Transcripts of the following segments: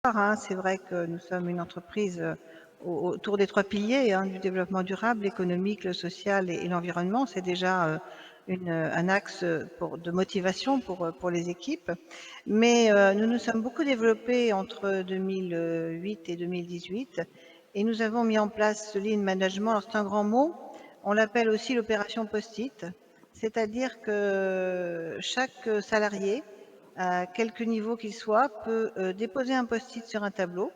C'est vrai que nous sommes une entreprise autour des 3 piliers du développement durable, l'économique, le social et l'environnement. C'est déjà un axe de motivation pour les équipes. Mais nous nous sommes beaucoup développés entre 2008 et 2018 et nous avons mis en place ce lean management. Alors c'est un grand mot, on l'appelle aussi l'opération post-it, c'est-à-dire que chaque salarié à quelque niveau qu'il soit, peut déposer un post-it sur un tableau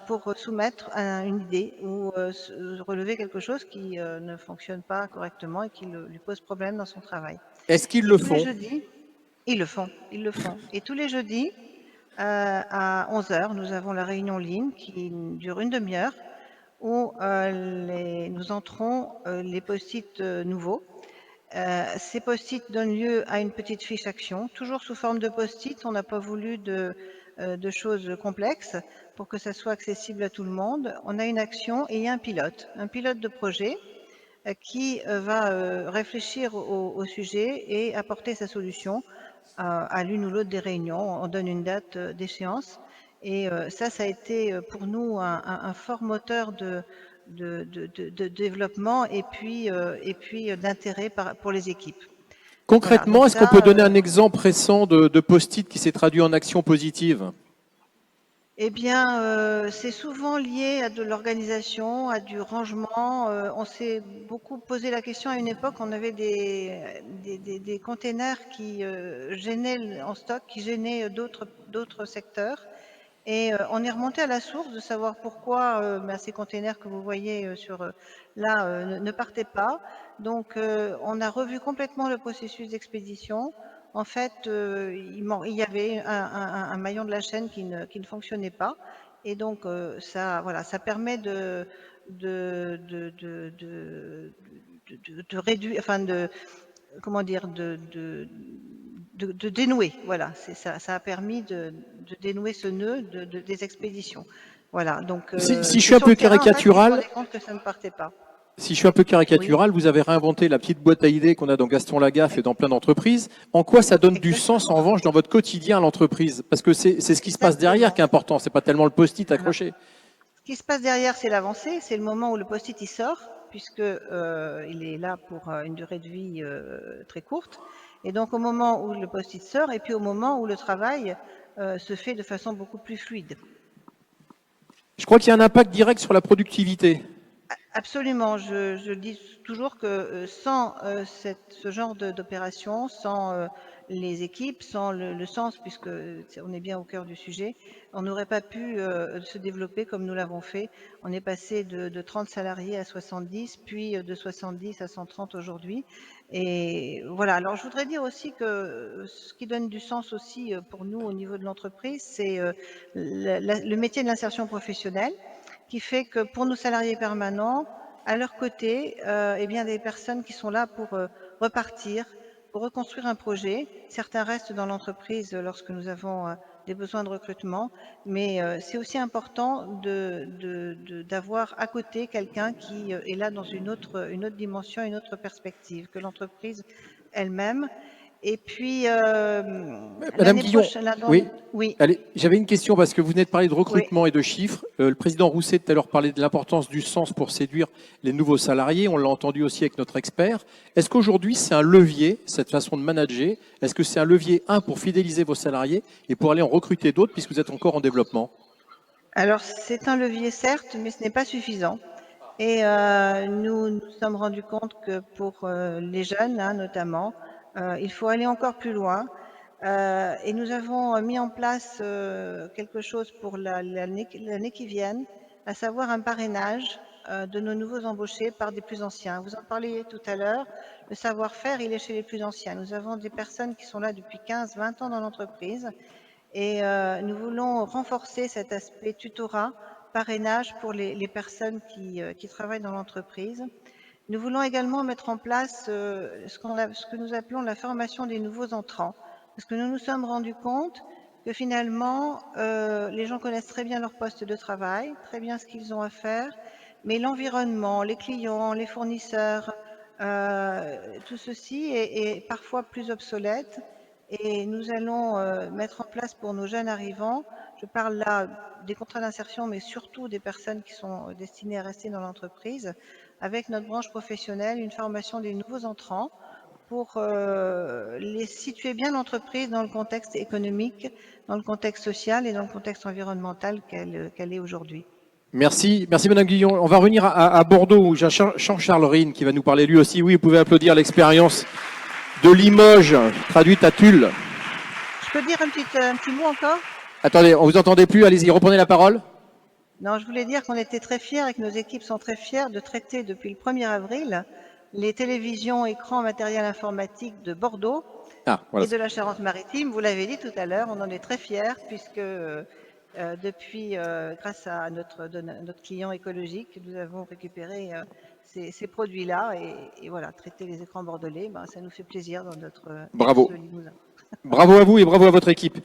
pour soumettre une idée ou relever quelque chose qui ne fonctionne pas correctement et qui lui pose problème dans son travail. Est-ce qu'ils Et le tous les font? jeudis, ils le font, ils le font. Et tous les jeudis, à 11 heures, nous avons la réunion ligne qui dure une demi-heure où nous entrons les post-it nouveaux. Ces post-it donnent lieu à une petite fiche action, toujours sous forme de post-it. On n'a pas voulu de choses complexes pour que ça soit accessible à tout le monde. On a une action et il y a un pilote de projet qui va réfléchir au sujet et apporter sa solution à l'une ou l'autre des réunions. On donne une date d'échéance et ça a été pour nous un fort moteur de développement et puis d'intérêt pour les équipes. Voilà, Concrètement, donc est-ce qu'on peut ça, donner un exemple récent de post-it qui s'est traduit en action positive? eh bien, c'est souvent lié à de l'organisation, à du rangement. On s'est beaucoup posé la question à une époque, on avait des containers qui gênaient en stock, qui gênaient d'autres secteurs. Et on est remonté à la source de savoir pourquoi ces containers que vous voyez là ne partaient pas. Donc, on a revu complètement le processus d'expédition. En fait, il y avait un maillon de la chaîne qui ne fonctionnait pas. Et donc, voilà, ça permet de réduire, enfin comment dire, de dénouer. Voilà, ça a permis de dénouer ce nœud des expéditions. Voilà, donc Si je c'est suis un sur le peu terrain en fait qu'ils se caricatural, rendaient compte que ça ne partait pas. si je suis un peu Oui, caricatural, vous avez réinventé la petite boîte à idées qu'on a dans Gaston Lagaffe et dans plein d'entreprises. En quoi ça donne du sens, exactement, en revanche, dans votre quotidien à l'entreprise? Parce que c'est ce qui se passe derrière exactement. qui est important, c'est pas tellement le post-it Alors, accroché. ce qui se passe derrière, c'est l'avancée, c'est le moment où le post-it il sort, puisque il est là pour une durée de vie très courte. Et donc au moment où le post-it sort, et puis au moment où le travail se fait de façon beaucoup plus fluide. Je crois qu'il y a un impact direct sur la productivité. Absolument, je dis toujours que sans ce genre d'opération, sans les équipes, sans le sens, puisque on est bien au cœur du sujet, on n'aurait pas pu se développer comme nous l'avons fait. On est passé de 30 salariés à 70, puis de 70 à 130 aujourd'hui. Et voilà, alors je voudrais dire aussi que ce qui donne du sens aussi pour nous au niveau de l'entreprise, c'est le métier de l'insertion professionnelle qui fait que pour nos salariés permanents, à leur côté, eh bien, des personnes qui sont là pour repartir, pour reconstruire un projet. Certains restent dans l'entreprise lorsque nous avons des besoins de recrutement, mais c'est aussi important d'avoir à côté quelqu'un qui est là dans une autre dimension, une autre perspective que l'entreprise elle-même. Et puis, Madame l'année Guillon, prochaine, oui. oui, Allez, j'avais une question parce que vous venez de parler de oui. recrutement et de chiffres. Le président Rousset tout à l'heure parlait de l'importance du sens pour séduire les nouveaux salariés. On l'a entendu aussi avec notre expert. Est-ce qu'aujourd'hui c'est un levier, cette façon de manager? Est-ce que c'est un levier, un, pour fidéliser vos salariés et pour aller en recruter d'autres puisque vous êtes encore en développement? Alors, c'est un levier, certes, mais ce n'est pas suffisant. Et nous nous sommes rendus compte que pour les jeunes, notamment, il faut aller encore plus loin. Et nous avons mis en place quelque chose pour l'année qui vient, à savoir un parrainage de nos nouveaux embauchés par des plus anciens. Vous en parliez tout à l'heure, le savoir-faire, il est chez les plus anciens. Nous avons des personnes qui sont là depuis 15, 20 ans dans l'entreprise et nous voulons renforcer cet aspect tutorat, parrainage pour les personnes qui travaillent dans l'entreprise. Nous voulons également mettre en place ce que nous appelons la formation des nouveaux entrants, parce que nous nous sommes rendus compte que finalement, les gens connaissent très bien leur poste de travail, très bien ce qu'ils ont à faire, mais l'environnement, les clients, les fournisseurs, tout ceci est parfois plus obsolète et nous allons mettre en place pour nos jeunes arrivants, Je parle là des contrats d'insertion, mais surtout des personnes qui sont destinées à rester dans l'entreprise, avec notre branche professionnelle, une formation des nouveaux entrants pour les situer bien l'entreprise dans le contexte économique, dans le contexte social et dans le contexte environnemental qu'elle est aujourd'hui. Merci, merci Madame Guillon. On va revenir à Bordeaux où j'ai Jean-Charles Rine qui va nous parler lui aussi. Oui, vous pouvez applaudir l'expérience de Limoges, traduite à Tulle. Je peux dire un petit mot encore? Attendez, on vous entendait plus, allez-y, reprenez la parole. Non, je voulais dire qu'on était très fiers et que nos équipes sont très fiers de traiter depuis le 1er avril les télévisions, écrans, matériel informatique de Bordeaux Voilà. et de la Charente-Maritime. Vous l'avez dit tout à l'heure, on en est très fiers puisque depuis, grâce à notre client écologique, nous avons récupéré ces produits-là et voilà, traiter les écrans bordelais, ça nous fait plaisir dans notre Bravo. de Limousin. Bravo à vous et bravo à votre équipe.